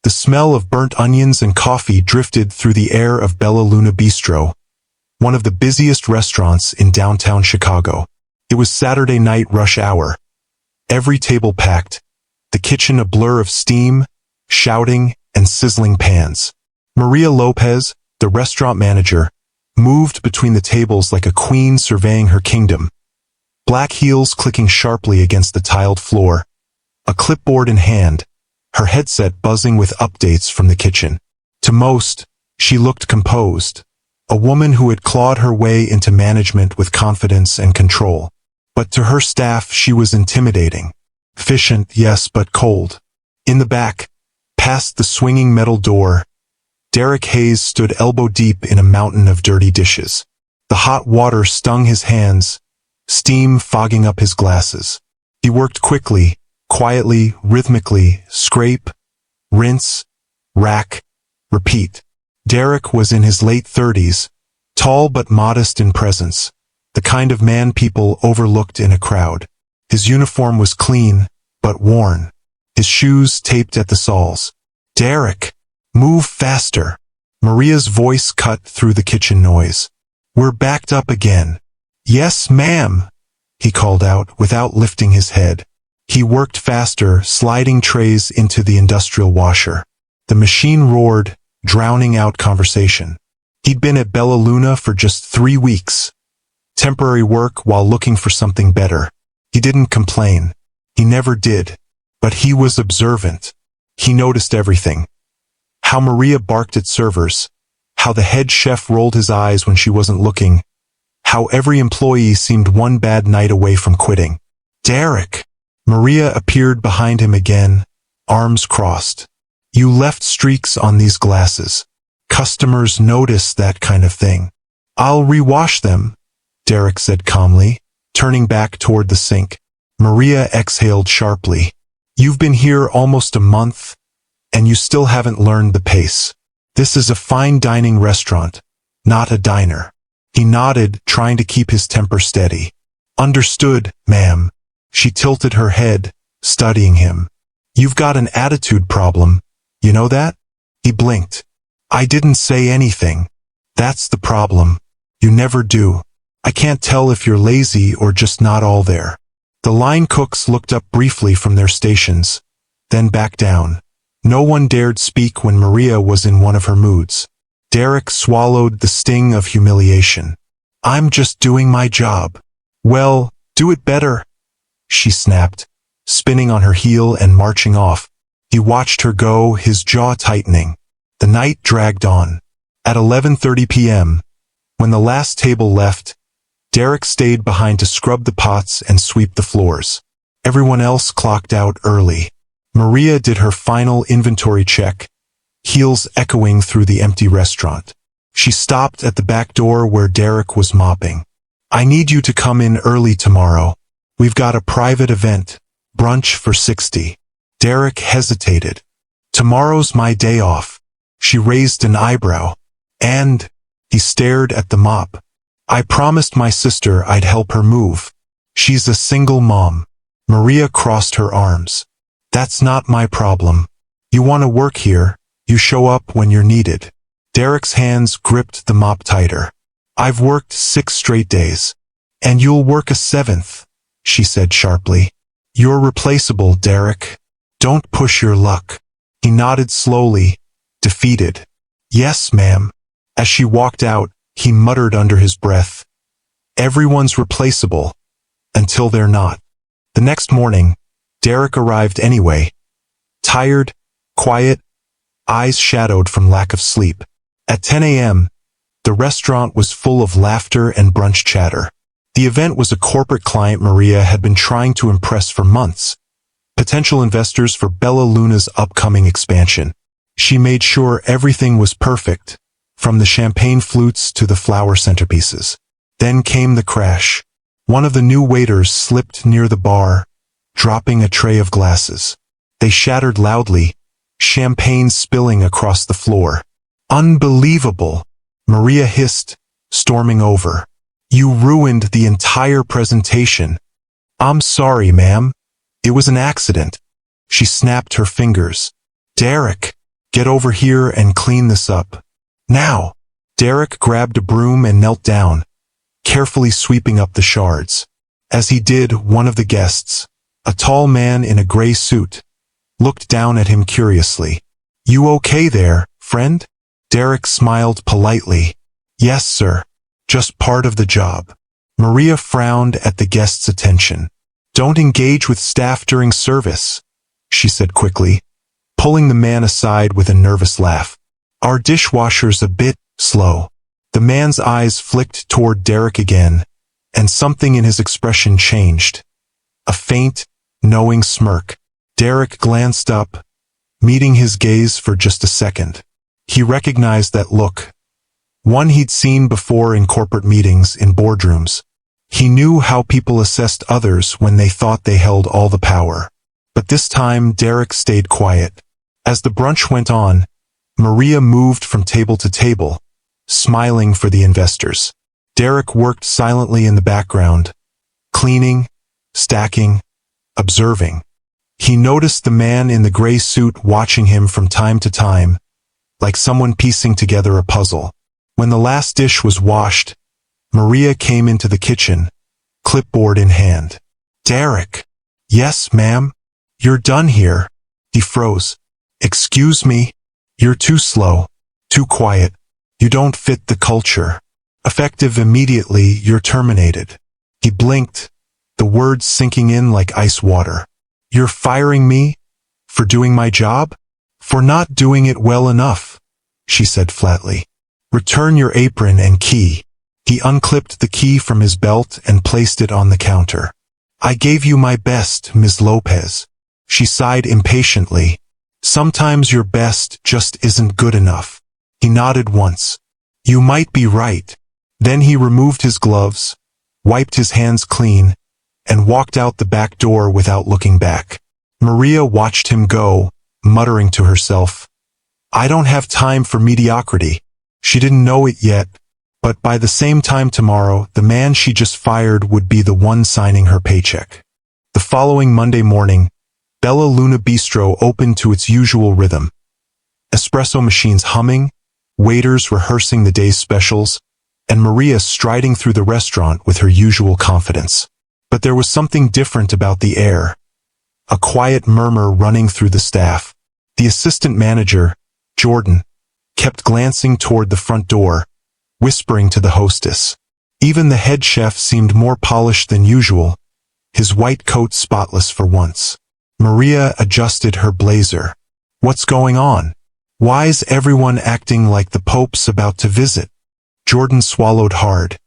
The smell of burnt onions and coffee drifted through the air of Bella Luna Bistro, one of the busiest restaurants in downtown Chicago. It was Saturday night rush hour. Every table packed, the kitchen a blur of steam, shouting, and sizzling pans. Maria Lopez, the restaurant manager, moved between the tables like a queen surveying her kingdom. Black heels clicking sharply against the tiled floor, a clipboard in hand, her headset buzzing with updates from the kitchen. To most, she looked composed, a woman who had clawed her way into management with confidence and control. But to her staff she was intimidating. Efficient, yes, but cold. In the back, past the swinging metal door, Derek Hayes stood elbow-deep in a mountain of dirty dishes. The hot water stung his hands, steam fogging up his glasses. He worked quickly, quietly, rhythmically, scrape, rinse, rack, repeat. Derek was in his late 30s, tall but modest in presence, the kind of man people overlooked in a crowd. His uniform was clean, but worn, his shoes taped at the soles. "Derek, move faster." Maria's voice cut through the kitchen noise. "We're backed up again." "Yes, ma'am," he called out without lifting his head. He worked faster, sliding trays into the industrial washer. The machine roared, drowning out conversation. He'd been at Bella Luna for just 3 weeks. Temporary work while looking for something better. He didn't complain. He never did. But he was observant. He noticed everything. How Maria barked at servers. How the head chef rolled his eyes when she wasn't looking. How every employee seemed one bad night away from quitting. "Derek!" Maria appeared behind him again, arms crossed. "You left streaks on these glasses. Customers notice that kind of thing." "I'll rewash them," Derek said calmly, turning back toward the sink. Maria exhaled sharply. "You've been here almost a month, and you still haven't learned the pace. This is a fine dining restaurant, not a diner." He nodded, trying to keep his temper steady. "Understood, ma'am." She tilted her head, studying him. "You've got an attitude problem, you know that?" He blinked. "I didn't say anything. That's the problem. You never do. I can't tell if you're lazy or just not all there." The line cooks looked up briefly from their stations, then back down. No one dared speak when Maria was in one of her moods. Derek swallowed the sting of humiliation. "I'm just doing my job." "Well, do it better," she snapped, spinning on her heel and marching off. He watched her go, his jaw tightening. The night dragged on. At 11:30 p.m., when the last table left, Derek stayed behind to scrub the pots and sweep the floors. Everyone else clocked out early. Maria did her final inventory check, heels echoing through the empty restaurant. She stopped at the back door where Derek was mopping. "I need you to come in early tomorrow. We've got a private event, brunch for 60. Derek hesitated. "Tomorrow's my day off." She raised an eyebrow. "And?" He stared at the mop. "I promised my sister I'd help her move. She's a single mom." Maria crossed her arms. "That's not my problem. You want to work here, you show up when you're needed." Derek's hands gripped the mop tighter. "I've worked 6 straight days. And you'll work a 7th, she said sharply. "You're replaceable, Derek. Don't push your luck." He nodded slowly, defeated. "Yes, ma'am." As she walked out, he muttered under his breath, "Everyone's replaceable, until they're not." The next morning, Derek arrived anyway. Tired, quiet, eyes shadowed from lack of sleep. At 10 a.m., the restaurant was full of laughter and brunch chatter. The event was a corporate client Maria had been trying to impress for months, potential investors for Bella Luna's upcoming expansion. She made sure everything was perfect, from the champagne flutes to the flower centerpieces. Then came the crash. One of the new waiters slipped near the bar, dropping a tray of glasses. They shattered loudly, champagne spilling across the floor. "Unbelievable," Maria hissed, storming over. "You ruined the entire presentation." "I'm sorry, ma'am. It was an accident." She snapped her fingers. "Derek." Get over here and clean this up. Now. Derek grabbed a broom and knelt down, carefully sweeping up the shards. As he did, one of the guests, a tall man in a gray suit, looked down at him curiously. You okay there, friend? Derek smiled politely. Yes, sir. Just part of the job. Maria frowned at the guest's attention. Don't engage with staff during service, she said quickly, pulling the man aside with a nervous laugh. Our dishwasher's a bit slow. The man's eyes flicked toward Derek again, and something in his expression changed. A faint, knowing smirk. Derek glanced up, meeting his gaze for just a second. He recognized that look. One he'd seen before in corporate meetings, in boardrooms. He knew how people assessed others when they thought they held all the power. But this time Derek stayed quiet. As the brunch went on, Maria moved from table to table, smiling for the investors. Derek worked silently in the background, cleaning, stacking, observing. He noticed the man in the gray suit watching him from time to time, like someone piecing together a puzzle. When the last dish was washed, Maria came into the kitchen, clipboard in hand. Derek. Yes, ma'am. You're done here. He froze. Excuse me. You're too slow, too quiet. You don't fit the culture. Effective immediately, you're terminated. He blinked, the words sinking in like ice water. You're firing me? For doing my job? For not doing it well enough, she said flatly. Return your apron and key. He unclipped the key from his belt and placed it on the counter. I gave you my best, Ms. Lopez. She sighed impatiently. Sometimes your best just isn't good enough. He nodded once. You might be right. Then he removed his gloves, wiped his hands clean, and walked out the back door without looking back. Maria watched him go, muttering to herself, I don't have time for mediocrity. She didn't know it yet, but by the same time tomorrow, the man she just fired would be the one signing her paycheck. The following Monday morning, Bella Luna Bistro opened to its usual rhythm. Espresso machines humming, waiters rehearsing the day's specials, and Maria striding through the restaurant with her usual confidence. But there was something different about the air. A quiet murmur running through the staff. The assistant manager, Jordan, kept glancing toward the front door, whispering to the hostess. Even the head chef seemed more polished than usual, his white coat spotless for once. Maria adjusted her blazer. What's going on? Why's everyone acting like the Pope's about to visit? Jordan swallowed hard.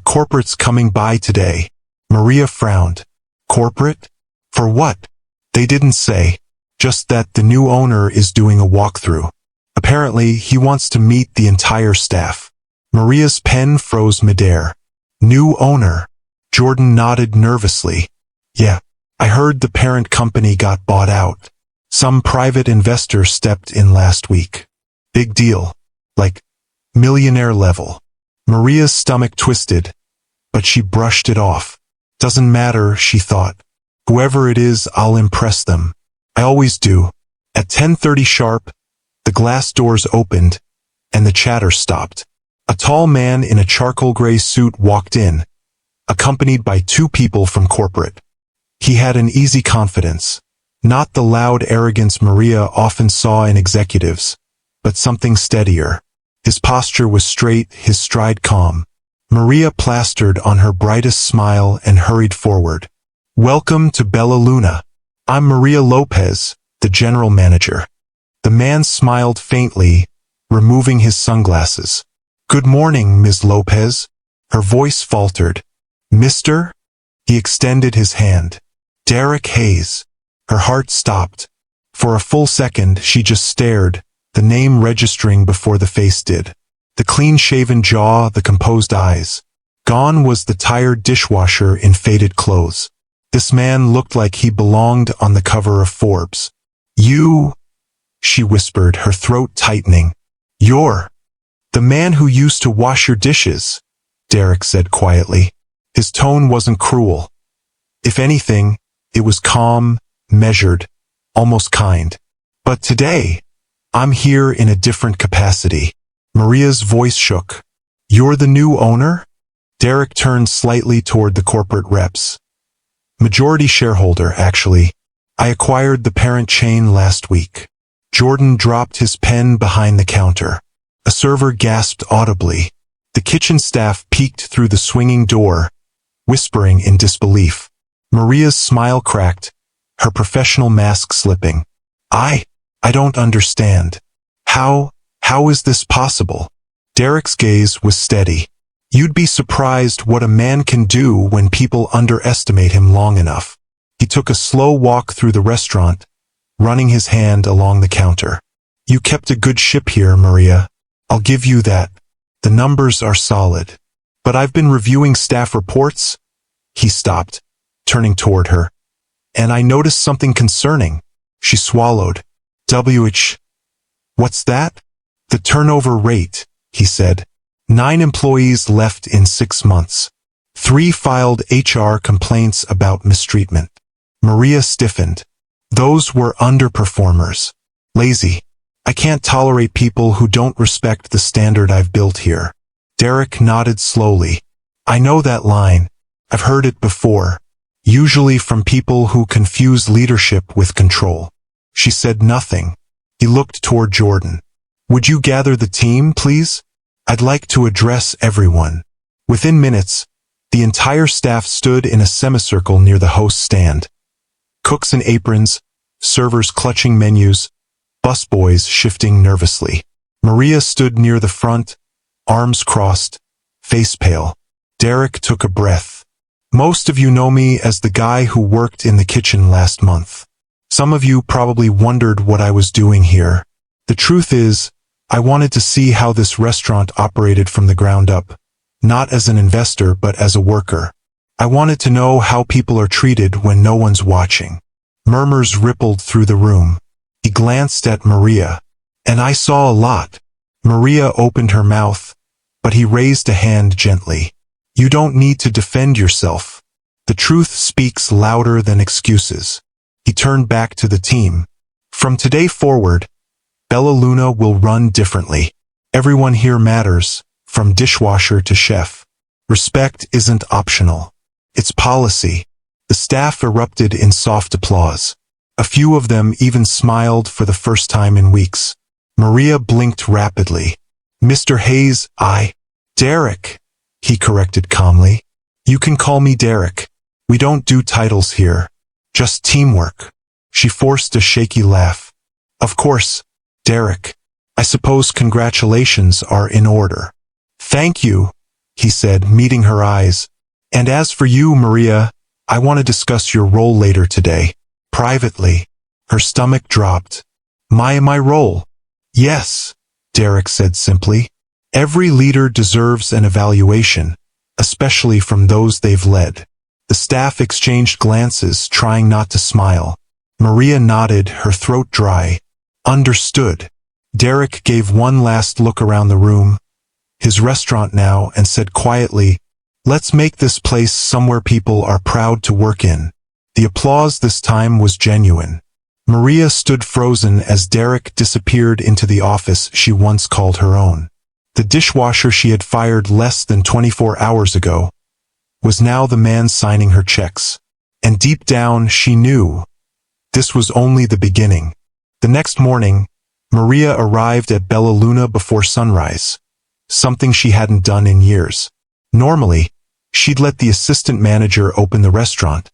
Corporate's coming by today. Maria frowned. Corporate? For what? They didn't say. Just that the new owner is doing a walkthrough. Apparently, he wants to meet the entire staff. Maria's pen froze midair. New owner. Jordan nodded nervously. Yeah, I heard the parent company got bought out. Some private investor stepped in last week. Big deal. Like, millionaire level. Maria's stomach twisted, but she brushed it off. Doesn't matter, she thought. Whoever it is, I'll impress them. I always do. At 10:30 sharp, the glass doors opened, and the chatter stopped. A tall man in a charcoal gray suit walked in, accompanied by two people from corporate. He had an easy confidence, not the loud arrogance Maria often saw in executives, but something steadier. His posture was straight, his stride calm. Maria plastered on her brightest smile and hurried forward. Welcome to Bella Luna. I'm Maria Lopez, the general manager. The man smiled faintly, removing his sunglasses. Good morning, Ms. Lopez. Her voice faltered. Mister? He extended his hand. Derek Hayes. Her heart stopped. For a full second, she just stared, the name registering before the face did. The clean-shaven jaw, the composed eyes. Gone was the tired dishwasher in faded clothes. This man looked like he belonged on the cover of Forbes. You, she whispered, her throat tightening. You're the man who used to wash your dishes, Derek said quietly. His tone wasn't cruel. If anything, it was calm, measured, almost kind. But today, I'm here in a different capacity. Maria's voice shook. You're the new owner? Derek turned slightly toward the corporate reps. Majority shareholder, actually. I acquired the parent chain last week. Jordan dropped his pen behind the counter. A server gasped audibly. The kitchen staff peeked through the swinging door, whispering in disbelief. Maria's smile cracked, her professional mask slipping. I don't understand. How is this possible? Derek's gaze was steady. You'd be surprised what a man can do when people underestimate him long enough. He took a slow walk through the restaurant, running his hand along the counter. You kept a good ship here, Maria. I'll give you that. The numbers are solid. But I've been reviewing staff reports. He stopped, turning toward her. And I noticed something concerning. She swallowed. What's that? The turnover rate, he said. 9 employees left in 6 months. 3 filed HR complaints about mistreatment. Maria stiffened. Those were underperformers. Lazy. I can't tolerate people who don't respect the standard I've built here. Derek nodded slowly. I know that line. I've heard it before. Usually from people who confuse leadership with control. She said nothing. He looked toward Jordan. Would you gather the team, please? I'd like to address everyone. Within minutes, the entire staff stood in a semicircle near the host's stand. Cooks in aprons, servers clutching menus, busboys shifting nervously. Maria stood near the front, arms crossed, face pale. Derek took a breath. Most of you know me as the guy who worked in the kitchen last month. Some of you probably wondered what I was doing here. The truth is, I wanted to see how this restaurant operated from the ground up, not as an investor but as a worker. I wanted to know how people are treated when no one's watching. Murmurs rippled through the room. He glanced at Maria. And I saw a lot. Maria opened her mouth, but he raised a hand gently. You don't need to defend yourself. The truth speaks louder than excuses. He turned back to the team. From today forward, Bella Luna will run differently. Everyone here matters, from dishwasher to chef. Respect isn't optional. It's policy. The staff erupted in soft applause. A few of them even smiled for the first time in weeks. Maria blinked rapidly. Mr. Hayes, Derek, he corrected calmly. You can call me Derek. We don't do titles here. Just teamwork. She forced a shaky laugh. Of course, Derek. I suppose congratulations are in order. Thank you, he said, meeting her eyes. And as for you, Maria, I want to discuss your role later today. Privately. Her stomach dropped. My role? Yes, Derek said simply. Every leader deserves an evaluation, especially from those they've led. The staff exchanged glances, trying not to smile. Maria nodded, her throat dry. Understood. Derek gave one last look around the room, his restaurant now, and said quietly, let's make this place somewhere people are proud to work in. The applause this time was genuine. Maria stood frozen as Derek disappeared into the office she once called her own. The dishwasher she had fired less than 24 hours ago was now the man signing her checks. And deep down she knew this was only the beginning. The next morning, Maria arrived at Bella Luna before sunrise, something she hadn't done in years. Normally, she'd let the assistant manager open the restaurant.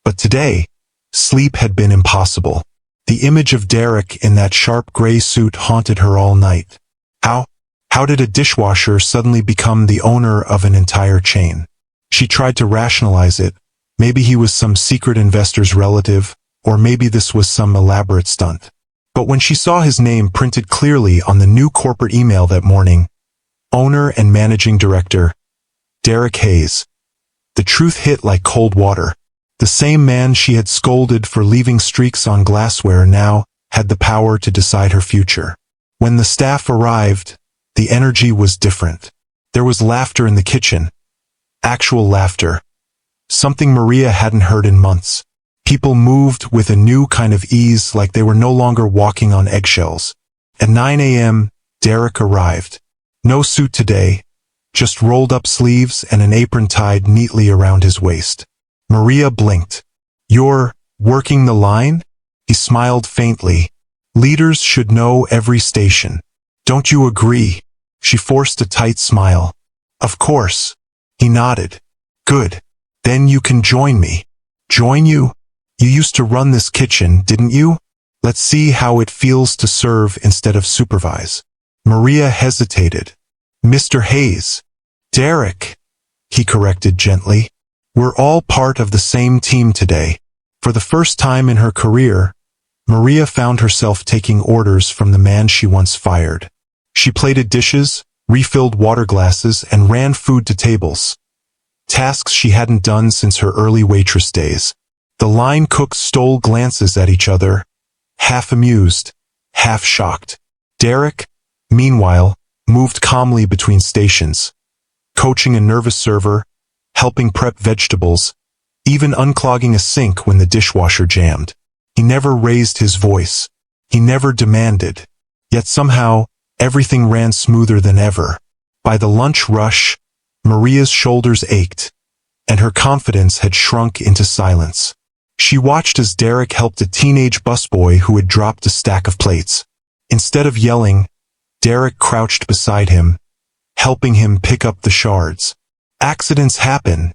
But today, sleep had been impossible. The image of Derek in that sharp gray suit haunted her all night. How did a dishwasher suddenly become the owner of an entire chain? She tried to rationalize it. Maybe he was some secret investor's relative, or maybe this was some elaborate stunt. But when she saw his name printed clearly on the new corporate email that morning, owner and managing director, Derek Hayes, the truth hit like cold water. The same man she had scolded for leaving streaks on glassware now had the power to decide her future. When the staff arrived, the energy was different. There was laughter in the kitchen. Actual laughter. Something Maria hadn't heard in months. People moved with a new kind of ease, like they were no longer walking on eggshells. At 9 a.m., Derek arrived. No suit today, just rolled-up sleeves and an apron tied neatly around his waist. Maria blinked. "You're working the line?" He smiled faintly. "Leaders should know every station. Don't you agree?" She forced a tight smile. "Of course." He nodded. "Good. Then you can join me." "Join you? You used to run this kitchen, didn't you? Let's see how it feels to serve instead of supervise." Maria hesitated. "Mr. Hayes." "Derek," he corrected gently. "We're all part of the same team today." For the first time in her career, Maria found herself taking orders from the man she once fired. She plated dishes, refilled water glasses, and ran food to tables. Tasks she hadn't done since her early waitress days. The line cooks stole glances at each other, half amused, half shocked. Derek, meanwhile, moved calmly between stations, coaching a nervous server, helping prep vegetables, even unclogging a sink when the dishwasher jammed. He never raised his voice. He never demanded. Yet somehow, everything ran smoother than ever. By the lunch rush, Maria's shoulders ached, and her confidence had shrunk into silence. She watched as Derek helped a teenage busboy who had dropped a stack of plates. Instead of yelling, Derek crouched beside him, helping him pick up the shards. "Accidents happen,"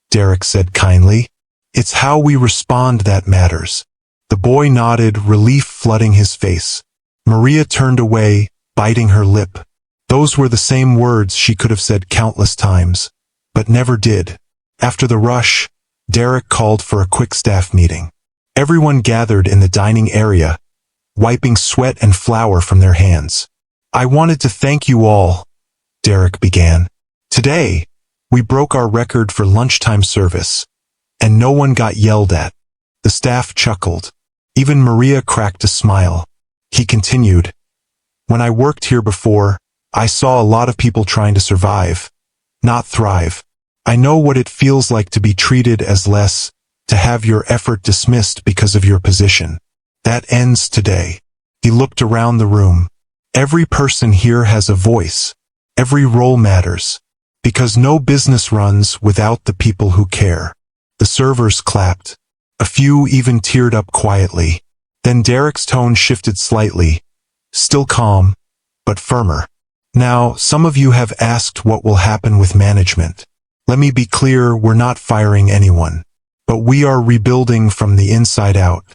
Derek said kindly. "It's how we respond that matters." The boy nodded, relief flooding his face. Maria turned away, biting her lip. Those were the same words she could have said countless times, but never did. After the rush, Derek called for a quick staff meeting. Everyone gathered in the dining area, wiping sweat and flour from their hands. "I wanted to thank you all," Derek began. "Today, we broke our record for lunchtime service, and no one got yelled at." The staff chuckled. Even Maria cracked a smile. He continued, "When I worked here before, I saw a lot of people trying to survive, not thrive. I know what it feels like to be treated as less, to have your effort dismissed because of your position. That ends today." He looked around the room. "Every person here has a voice. Every role matters. Because no business runs without the people who care." The servers clapped. A few even teared up quietly. Then Derek's tone shifted slightly, still calm, but firmer. "Now, some of you have asked what will happen with management. Let me be clear, we're not firing anyone. But we are rebuilding from the inside out.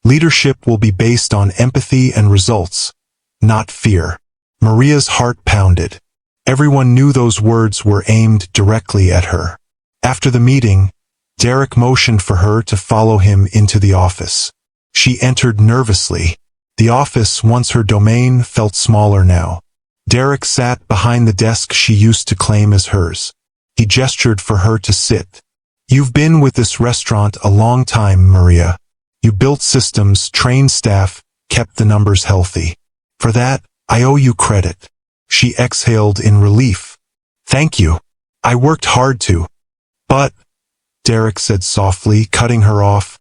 Leadership will be based on empathy and results, not fear." Maria's heart pounded. Everyone knew those words were aimed directly at her. After the meeting, Derek motioned for her to follow him into the office. She entered nervously. The office, once her domain, felt smaller now. Derek sat behind the desk she used to claim as hers. He gestured for her to sit. "You've been with this restaurant a long time, Maria. You built systems, trained staff, kept the numbers healthy. For that, I owe you credit." She exhaled in relief. "Thank you. I worked hard to." "But," Derek said softly, cutting her off,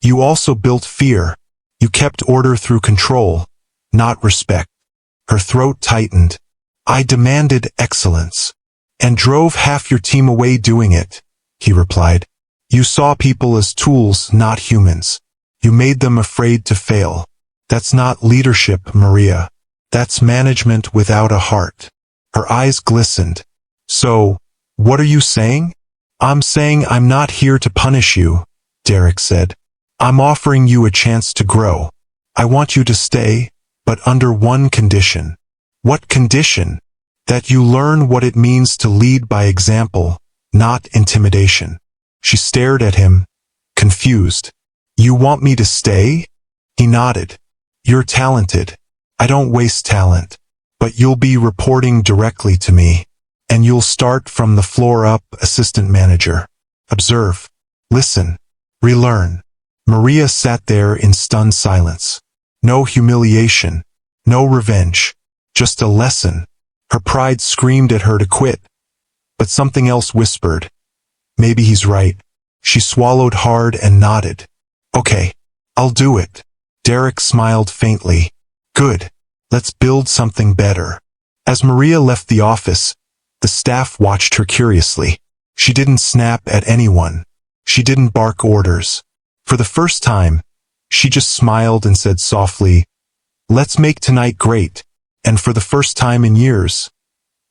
"you also built fear. You kept order through control, not respect." Her throat tightened. "I demanded excellence. And drove half your team away doing it," he replied. "You saw people as tools, not humans. You made them afraid to fail. That's not leadership, Maria. That's management without a heart." Her eyes glistened. "So, what are you saying?" "I'm saying I'm not here to punish you," Derek said. "I'm offering you a chance to grow. I want you to stay, but under one condition." "What condition?" "That you learn what it means to lead by example, not intimidation." She stared at him, confused. "You want me to stay?" He nodded. "You're talented. I don't waste talent. But you'll be reporting directly to me. And you'll start from the floor up, assistant manager. Observe. Listen. Relearn." Maria sat there in stunned silence. No humiliation. No revenge. Just a lesson. Her pride screamed at her to quit. But something else whispered, "Maybe he's right." She swallowed hard and nodded. "Okay, I'll do it." Derek smiled faintly. "Good. Let's build something better. As Maria left the office, the staff watched her curiously. She didn't snap at anyone. She didn't bark orders. For the first time, she just smiled and said softly, "Let's make tonight great." And for the first time in years,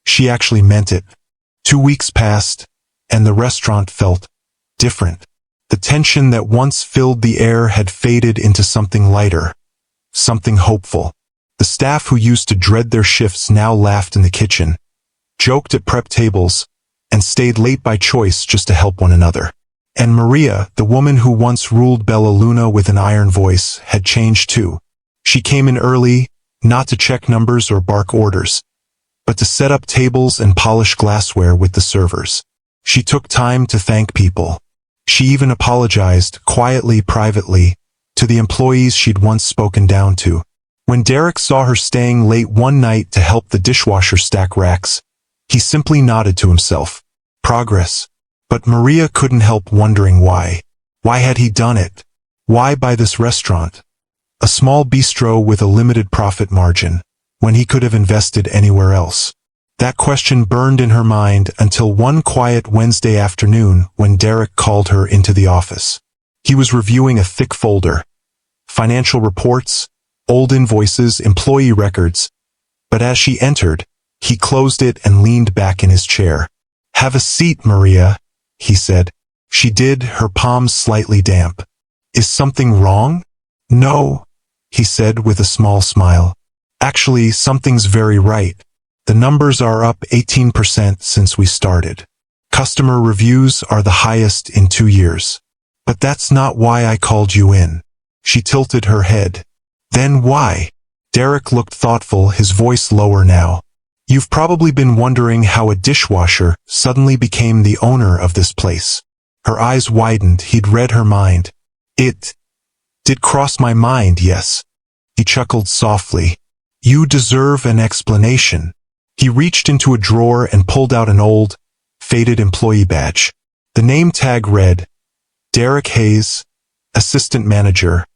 she actually meant it. 2 weeks passed, and the restaurant felt different. The tension that once filled the air had faded into something lighter, something hopeful. The staff who used to dread their shifts now laughed in the kitchen, joked at prep tables, and stayed late by choice just to help one another. And Maria, the woman who once ruled Bella Luna with an iron voice, had changed too. She came in early, not to check numbers or bark orders, but to set up tables and polish glassware with the servers. She took time to thank people. She even apologized, quietly, privately, to the employees she'd once spoken down to. When Derek saw her staying late one night to help the dishwasher stack racks, he simply nodded to himself. Progress. But Maria couldn't help wondering why. Why had he done it? Why buy this restaurant? A small bistro with a limited profit margin, when he could have invested anywhere else. That question burned in her mind until one quiet Wednesday afternoon when Derek called her into the office. He was reviewing a thick folder. Financial reports, old invoices, employee records. But as she entered, he closed it and leaned back in his chair. "Have a seat, Maria," he said. She did, her palms slightly damp. "Is something wrong?" "No," he said with a small smile. "Actually, something's very right. The numbers are up 18% since we started. Customer reviews are the highest in 2 years. But that's not why I called you in." She tilted her head. "Then why?" Derek looked thoughtful, his voice lower now. "You've probably been wondering how a dishwasher suddenly became the owner of this place." Her eyes widened, he'd read her mind. "It did cross my mind, yes." He chuckled softly. "You deserve an explanation." He reached into a drawer and pulled out an old, faded employee badge. The name tag read, Derek Hayes, Assistant Manager,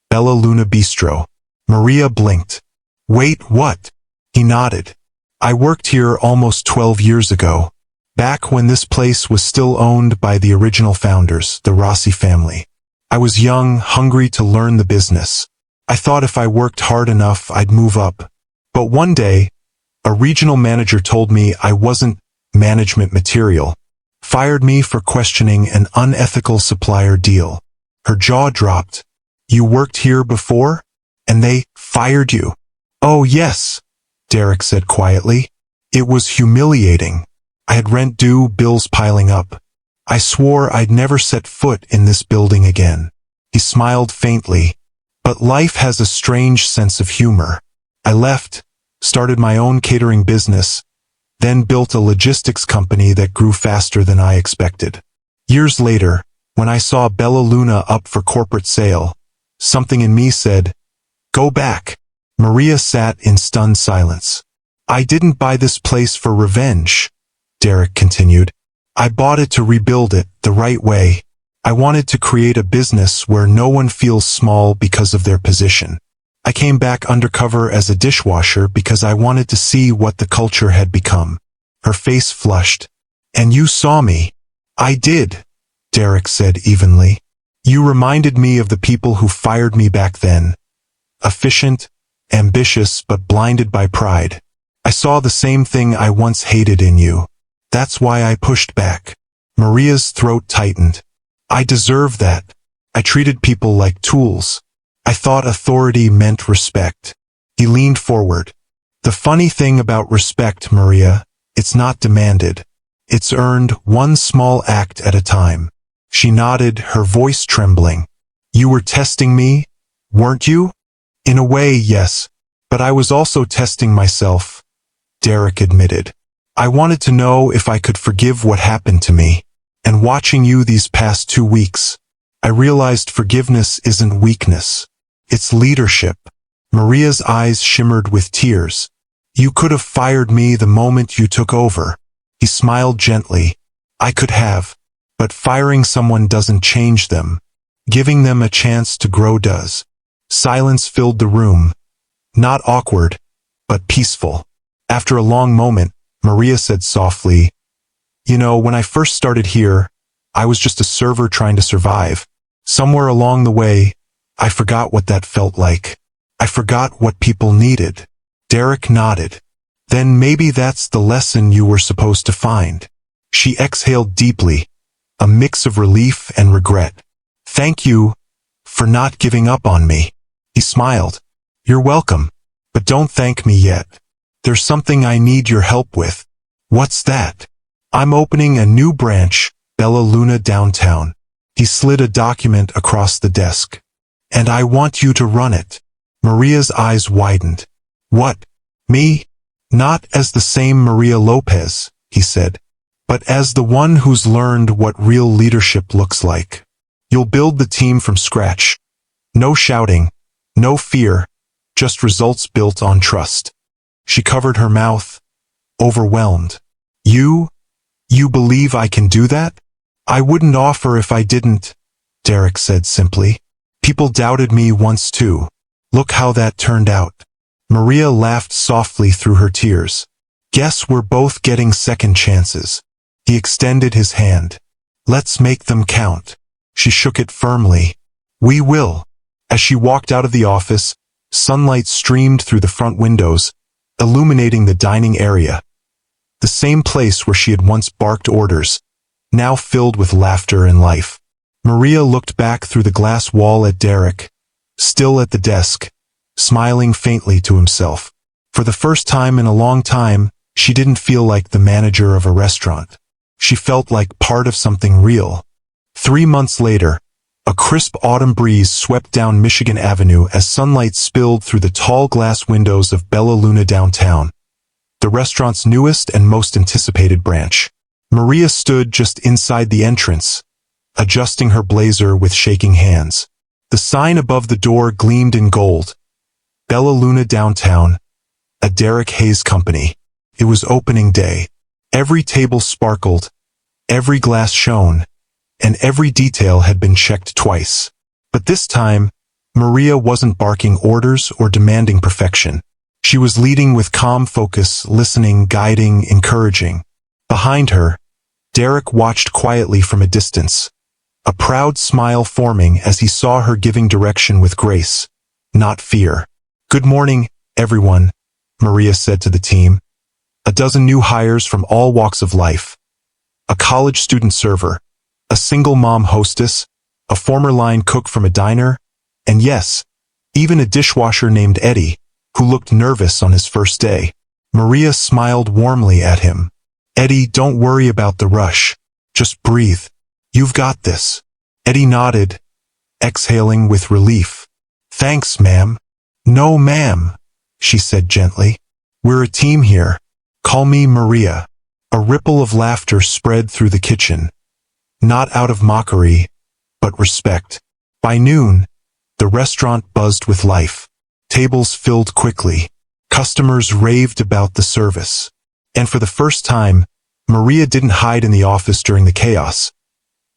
Bella Luna Bistro. Maria blinked. "Wait, what?" He nodded. "I worked here almost 12 years ago, back when this place was still owned by the original founders, the Rossi family. I was young, hungry to learn the business. I thought if I worked hard enough, I'd move up. But one day, a regional manager told me I wasn't management material, fired me for questioning an unethical supplier deal." Her jaw dropped. "You worked here before? And they fired you?" "Oh yes," Derek said quietly. "It was humiliating. I had rent due, bills piling up. I swore I'd never set foot in this building again." He smiled faintly. "But life has a strange sense of humor. I left, started my own catering business, then built a logistics company that grew faster than I expected. Years later, when I saw Bella Luna up for corporate sale, something in me said, go back." Maria sat in stunned silence. "I didn't buy this place for revenge," Derek continued. "I bought it to rebuild it the right way. I wanted to create a business where no one feels small because of their position. I came back undercover as a dishwasher because I wanted to see what the culture had become." Her face flushed. "And you saw me." "I did," Derek said evenly. "You reminded me of the people who fired me back then. Efficient, ambitious, but blinded by pride. I saw the same thing I once hated in you. That's why I pushed back." Maria's throat tightened. "I deserve that. I treated people like tools. I thought authority meant respect." He leaned forward. "The funny thing about respect, Maria, it's not demanded. It's earned, one small act at a time." She nodded, her voice trembling. "You were testing me, weren't you?" "In a way, yes. But I was also testing myself," Derek admitted. "I wanted to know if I could forgive what happened to me. And watching you these past 2 weeks, I realized forgiveness isn't weakness. It's leadership." Maria's eyes shimmered with tears. "You could have fired me the moment you took over." He smiled gently. "I could have. But firing someone doesn't change them. Giving them a chance to grow does." Silence filled the room. Not awkward, but peaceful. After a long moment, Maria said softly, "You know, when I first started here, I was just a server trying to survive. Somewhere along the way, I forgot what that felt like. I forgot what people needed." Derek nodded. "Then maybe that's the lesson you were supposed to find." She exhaled deeply, a mix of relief and regret. "Thank you for not giving up on me." He smiled. "You're welcome, but don't thank me yet. There's something I need your help with." "What's that?" "I'm opening a new branch, Bella Luna downtown." He slid a document across the desk. "And I want you to run it." Maria's eyes widened. "What? Me? Not as the same Maria Lopez," he said, "but as the one who's learned what real leadership looks like. You'll build the team from scratch. No shouting, no fear, just results built on trust." She covered her mouth, overwhelmed. You believe I can do that?" "I wouldn't offer if I didn't," Derek said simply. "People doubted me once too. Look how that turned out." Maria laughed softly through her tears. "Guess we're both getting second chances." He extended his hand. "Let's make them count." She shook it firmly. "We will." As she walked out of the office, sunlight streamed through the front windows, illuminating the dining area. The same place where she had once barked orders, now filled with laughter and life. Maria looked back through the glass wall at Derek, still at the desk, smiling faintly to himself. For the first time in a long time, she didn't feel like the manager of a restaurant. She felt like part of something real. 3 months later, a crisp autumn breeze swept down Michigan Avenue as sunlight spilled through the tall glass windows of Bella Luna downtown, the restaurant's newest and most anticipated branch. Maria stood just inside the entrance, adjusting her blazer with shaking hands. The sign above the door gleamed in gold. Bella Luna downtown, a Derek Hayes company. It was opening day. Every table sparkled, every glass shone, and every detail had been checked twice. But this time, Maria wasn't barking orders or demanding perfection. She was leading with calm focus, listening, guiding, encouraging. Behind her, Derek watched quietly from a distance, a proud smile forming as he saw her giving direction with grace, not fear. "Good morning, everyone," Maria said to the team. A dozen new hires from all walks of life. A college student server, a single mom hostess, a former line cook from a diner, and yes, even a dishwasher named Eddie, who looked nervous on his first day. Maria smiled warmly at him. "Eddie, don't worry about the rush. Just breathe. You've got this." Eddie nodded, exhaling with relief. "Thanks, ma'am." "No, ma'am," she said gently. "We're a team here. Call me Maria." A ripple of laughter spread through the kitchen, not out of mockery, but respect. By noon, the restaurant buzzed with life. Tables filled quickly. Customers raved about the service. And for the first time, Maria didn't hide in the office during the chaos.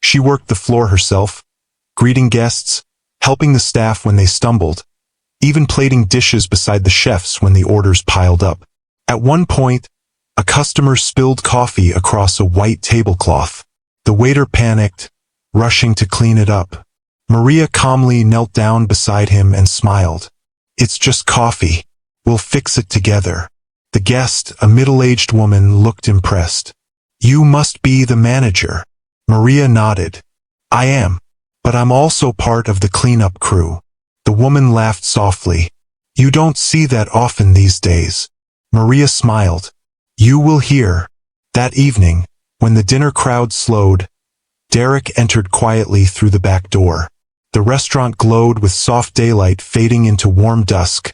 She worked the floor herself, greeting guests, helping the staff when they stumbled, even plating dishes beside the chefs when the orders piled up. At one point, a customer spilled coffee across a white tablecloth. The waiter panicked, rushing to clean it up. Maria calmly knelt down beside him and smiled. "It's just coffee. We'll fix it together." The guest, a middle-aged woman, looked impressed. "You must be the manager." Maria nodded. "I am, but I'm also part of the cleanup crew." The woman laughed softly. "You don't see that often these days." Maria smiled. "You will hear." That evening, when the dinner crowd slowed, Derek entered quietly through the back door. The restaurant glowed with soft daylight fading into warm dusk,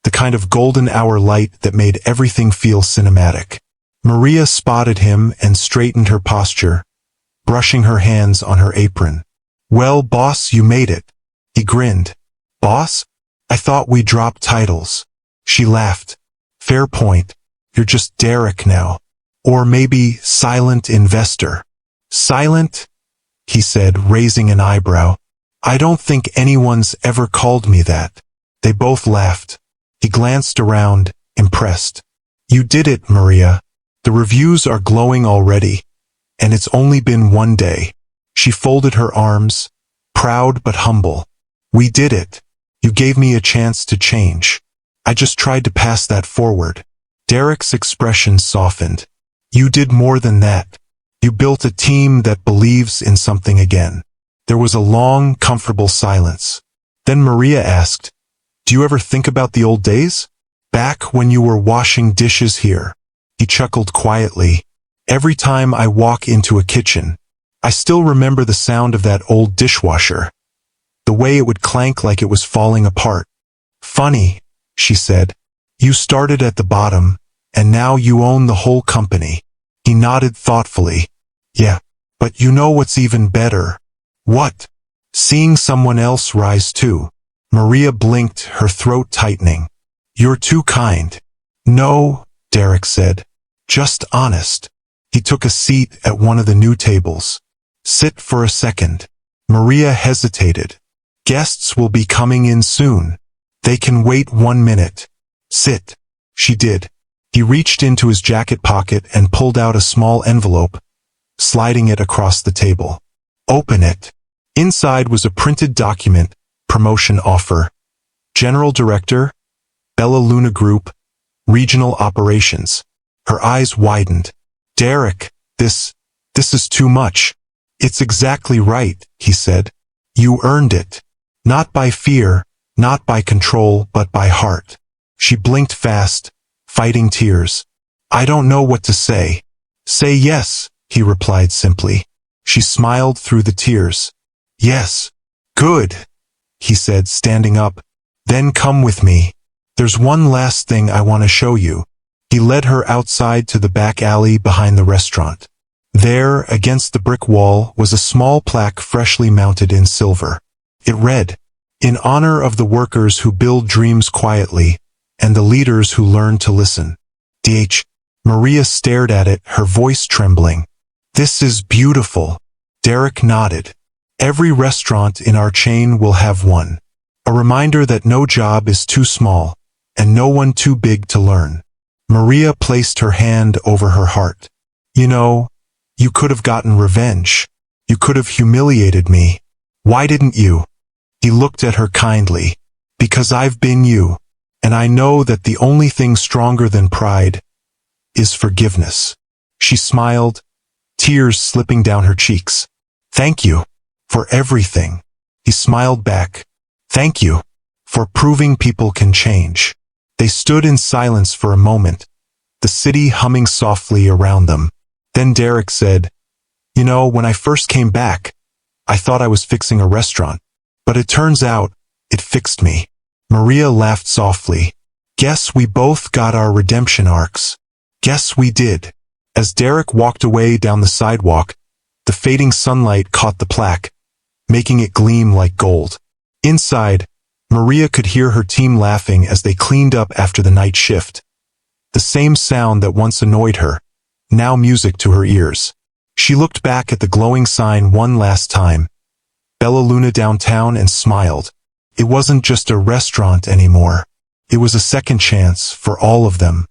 the kind of golden hour light that made everything feel cinematic. Maria spotted him and straightened her posture, brushing her hands on her apron. "Well, boss, you made it." He grinned. "Boss? I thought we dropped titles." She laughed. "Fair point. You're just Derek now. Or maybe silent investor." "Silent?" he said, raising an eyebrow. "I don't think anyone's ever called me that." They both laughed. He glanced around, impressed. You did it, Maria. The reviews are glowing already, and it's only been one day. She folded her arms, proud but humble. We did it. You gave me a chance to change. I just tried to pass that forward. Derek's expression softened. You did more than that. You built a team that believes in something again. There was a long, comfortable silence. Then Maria asked, Do you ever think about the old days? Back when you were washing dishes here. He chuckled quietly. Every time I walk into a kitchen, I still remember the sound of that old dishwasher. The way it would clank like it was falling apart. Funny, she said. You started at the bottom, and now you own the whole company. He nodded thoughtfully. Yeah, but you know what's even better? What? Seeing someone else rise too. Maria blinked, her throat tightening. You're too kind. No, Derek said. Just honest. He took a seat at one of the new tables. Sit for a second. Maria hesitated. Guests will be coming in soon. They can wait 1 minute. Sit. She did. He reached into his jacket pocket and pulled out a small envelope, sliding it across the table. Open it. Inside was a printed document, promotion offer. General Director, Bella Luna Group, Regional Operations. Her eyes widened. Derek, this is too much. It's exactly right, he said. You earned it. Not by fear, not by control, but by heart. She blinked fast, fighting tears. I don't know what to say. Say yes, he replied simply. She smiled through the tears. Yes. Good, he said, standing up. Then come with me. There's one last thing I want to show you. He led her outside to the back alley behind the restaurant. There, against the brick wall, was a small plaque freshly mounted in silver. It read, In honor of the workers who build dreams quietly, and the leaders who learn to listen. D.H. Maria stared at it, her voice trembling. This is beautiful. Derek nodded. Every restaurant in our chain will have one. A reminder that no job is too small, and no one too big to learn. Maria placed her hand over her heart. You know, you could have gotten revenge. You could have humiliated me. Why didn't you? He looked at her kindly. Because I've been you, and I know that the only thing stronger than pride is forgiveness. She smiled, tears slipping down her cheeks. Thank you for everything. He smiled back. Thank you for proving people can change. They stood in silence for a moment, the city humming softly around them. Then Derek said, You know, when I first came back, I thought I was fixing a restaurant. But it turns out, it fixed me. Maria laughed softly. Guess we both got our redemption arcs. Guess we did. As Derek walked away down the sidewalk, the fading sunlight caught the plaque, making it gleam like gold. Inside, Maria could hear her team laughing as they cleaned up after the night shift. The same sound that once annoyed her, now music to her ears. She looked back at the glowing sign one last time, Bella Luna downtown, and smiled. It wasn't just a restaurant anymore. It was a second chance for all of them.